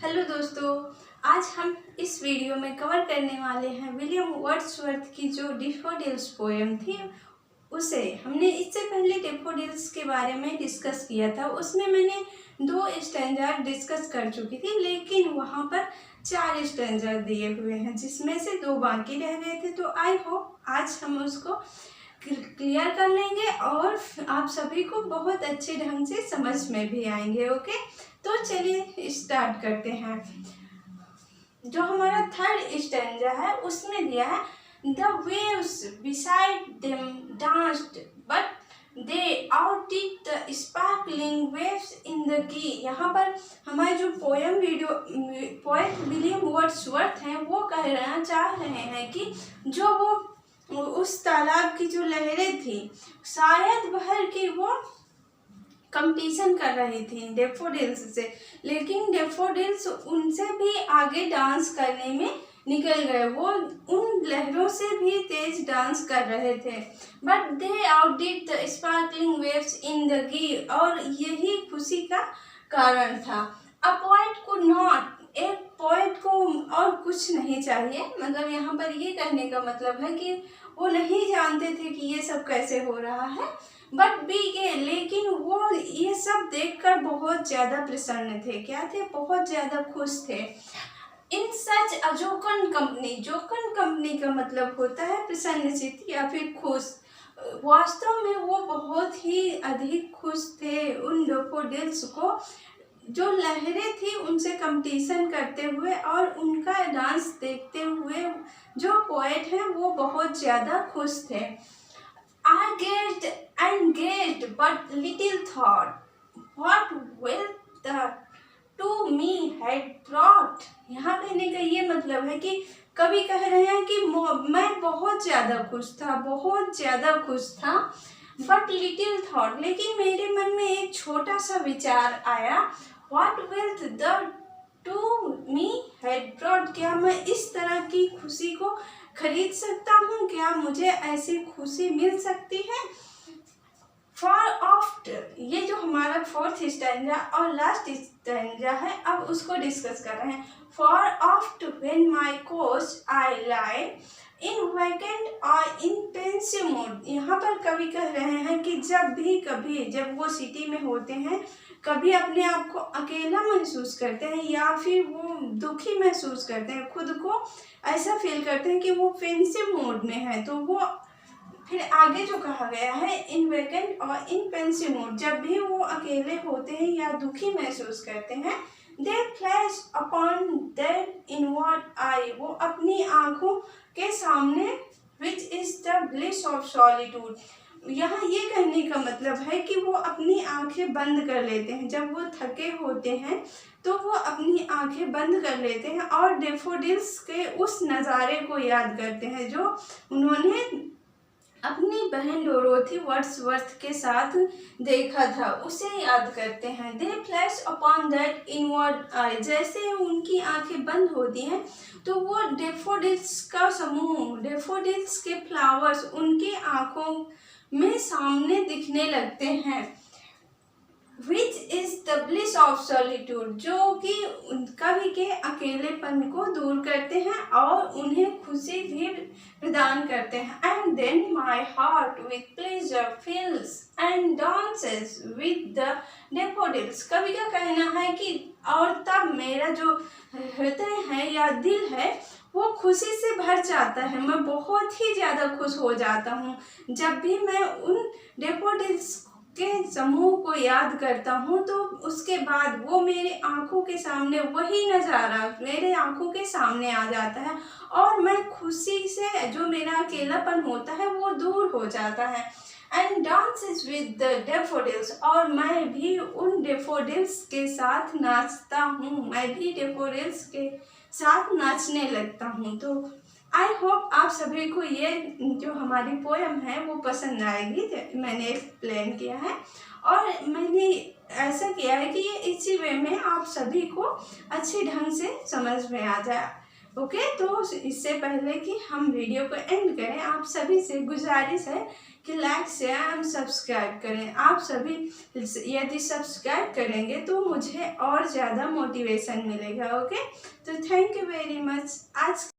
Hello दोस्तों, आज हम इस वीडियो में कवर करने वाले हैं विलियम वर्ड्सवर्थ की जो डैफोडिल्स पोएम थी उसे। हमने इससे पहले डैफोडिल्स के बारे में डिस्कस किया था, उसमें मैंने 2 स्टैंजा डिस्कस कर चुकी थी, लेकिन वहाँ पर 4 स्टैंजा दिए हुए हैं जिसमें से 2 बाकी रह गए थे। तो आई होप आज हम उसको क्लियर कर लेंगे और आप सभी को बहुत अच्छे ढंग से समझ में भी आएंगे। ओके, तो चलिए स्टार्ट करते हैं। जो हमारा 3rd स्टैंजा है उसमें दिया है the waves beside them danced but they outdid the sparkling waves in the glee. यहाँ पर हमारे जो पोएट विलियम वर्ड्सवर्थ हैं वो कहना चाह रहे हैं कि जो वो उस तालाब की जो लहरें थी शायद भर की वो कंपटीशन कर रही थी डैफोडिल्स से, लेकिन डैफोडिल्स उनसे भी आगे डांस करने में निकल गए। वो उन लहरों से भी तेज डांस कर रहे थे। But they outdid the sparkling waves in the glee, और यही खुशी का कारण था। अ पोएट कुड नॉट, एक पोएट को और कुछ नहीं चाहिए। मतलब यहाँ पर ये कहने का मतलब है कि वो नहीं जानते थे कि ये सब कैसे हो रहा है, बट बी के, लेकिन वो ये सब देखकर बहुत ज़्यादा प्रसन्न थे। क्या थे? बहुत ज़्यादा खुश थे। इन सच अ जोकन कंपनी, जोकन कंपनी का मतलब होता है प्रसन्नचित्त या फिर खुश। वास्तव में वो बहुत ही अधिक खुश थे उन डैफोडिल्स को जो लहरें थी उनसे कंपटीशन करते हुए, और उनका डांस देखते हुए जो पोएट हैं वो बहुत ज़्यादा खुश थे। I gazed and gazed, but little thought what wealth the to me had brought। यहाँ कहने का ये मतलब है कि कवि कह रहे हैं कि मैं बहुत ज़्यादा खुश था, बहुत ज़्यादा खुश था, बट लिटिल थॉट, लेकिन मेरे मन में एक छोटा सा विचार आया, what wealth the to me had brought, क्या मैं इस तरह की खुशी को खरीद सकता हूँ? क्या मुझे ऐसी खुशी मिल सकती है? फॉर आफ्टर, ये जो हमारा 4th स्टैंजा और लास्ट स्टैंजा है, अब उसको डिस्कस कर रहे हैं। For after when my coast I lie in vacant or in pensive mood. यहाँ पर कवि कह रहे हैं कि जब वो सिटी में होते हैं, कभी अपने आप को अकेला महसूस करते हैं या फिर वो दुखी महसूस करते हैं, खुद को ऐसा फील करते हैं कि वो पेंसिव मूड में है, तो वो फिर आगे जो कहा गया है इन vacant or in pensive mood, जब भी वो अकेले होते हैं या दुखी महसूस करते हैं, दे फ्लैश अपॉन दैट इनवर्ड आई, वो अपनी आंखों के सामने which is the bliss of solitude. यहाँ ये कहने का मतलब है कि वो अपनी आंखें बंद कर लेते हैं जब वो थके होते हैं, तो वो अपनी आंखें बंद कर लेते हैं और डैफोडिल्स के उस नज़ारे को याद करते हैं जो उन्होंने अपनी बहन डोरोथी वर्ड्सवर्थ के साथ देखा था, उसे याद करते हैं। दे फ्लैश अपॉन दैट इनवर्ड आई, जैसे उनकी आंखें बंद होती हैं तो वो डैफोडिल्स का समूह, डैफोडिल्स के फ्लावर्स उनकी आंखों में सामने दिखने लगते हैं। Which is the bliss of solitude, जो कि कवि के अकेलेपन को दूर करते हैं और उन्हें खुशी भी प्रदान करते हैं। And then my heart with pleasure fills and dances with the daffodils. कवि का कहना है कि और तब मेरा जो हृदय है या दिल है वो खुशी से भर जाता है, मैं बहुत ही ज़्यादा खुश हो जाता हूँ जब भी मैं उन डैफोडिल्स के समूह को याद करता हूँ। तो उसके बाद वो मेरे आंखों के सामने, वही नज़ारा मेरे आंखों के सामने आ जाता है और मैं खुशी से जो मेरा अकेलापन होता है वो दूर हो जाता है। And dances with the daffodils, और मैं भी उन डैफोडिल्स के साथ नाचता हूँ, मैं भी डैफोडिल्स के साथ नाचने लगता हूँ। तो आई होप आप सभी को ये जो हमारी पोएम है वो पसंद आएगी। मैंने एक्सप्लेन किया है और मैंने ऐसा किया है कि ये इसी वे में आप सभी को अच्छे ढंग से समझ में आ जाए। ओके, तो इससे पहले कि हम वीडियो को एंड करें, आप सभी से गुजारिश है कि लाइक शेयर एंड सब्सक्राइब करें। आप सभी यदि सब्सक्राइब करेंगे तो मुझे और ज़्यादा मोटिवेशन मिलेगा। ओके, तो थैंक यू वेरी मच। आज